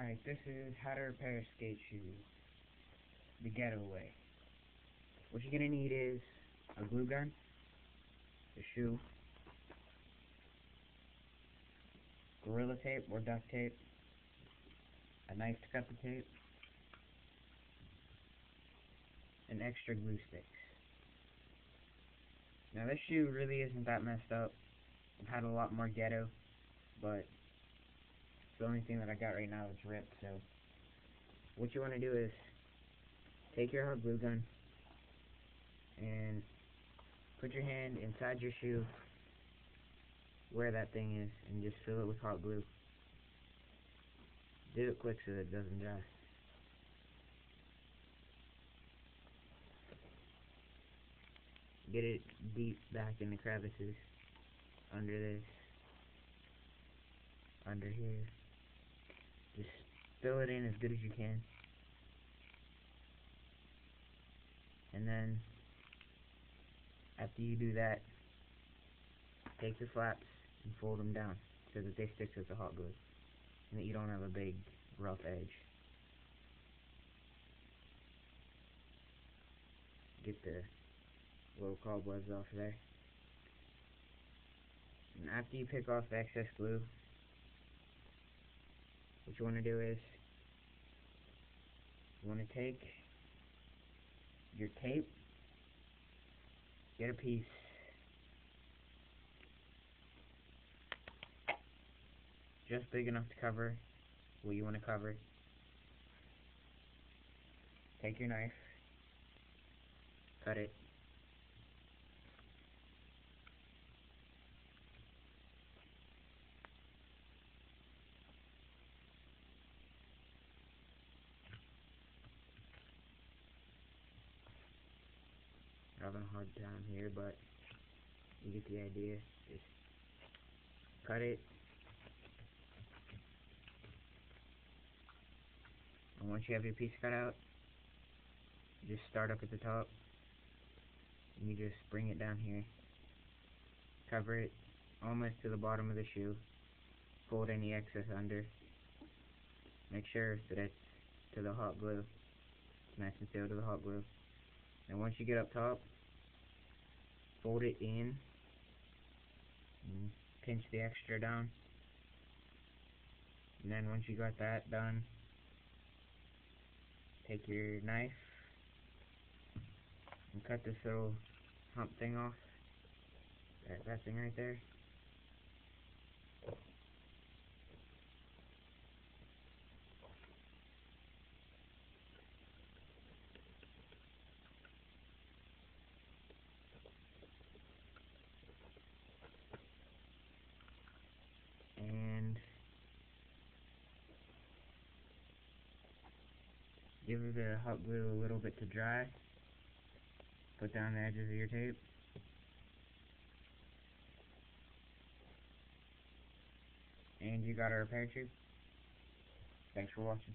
Alright, this is how to repair a skate shoe the ghetto way. What you're gonna need is a glue gun, a shoe, Gorilla Tape or duct tape, a knife to cut the tape, and extra glue sticks. Now this shoe really isn't that messed up. I've had a lot more ghetto, but it's the only thing that I got right now that's ripped. So what you want to do is take your hot glue gun and put your hand inside your shoe where that thing is and just fill it with hot glue. Do it quick so that it doesn't dry. Get it deep back in the crevices, under this, under here. Just fill it in as good as you can. And then, after you do that, take the flaps and fold them down so that they stick with the hot glue and that you don't have a big rough edge. Get the little cobwebs off there. And after you pick off the excess glue, what you want to do is you want to take your tape, get a piece, just big enough to cover what you want to cover. Take your knife, cut it, having a hard time here, but you get the idea. Just cut it, and once you have your piece cut out, you just start up at the top and you just bring it down here, cover it almost to the bottom of the shoe, fold any excess under, make sure that it's to the hot glue, nice and sealed to the hot glue. And once you get up top, fold it in and pinch the extra down. And then once you got that done, take your knife and cut this little hump thing off. That thing right there. And give the hot glue a little bit to dry. Put down the edges of your tape. And you got a repair tube. Thanks for watching.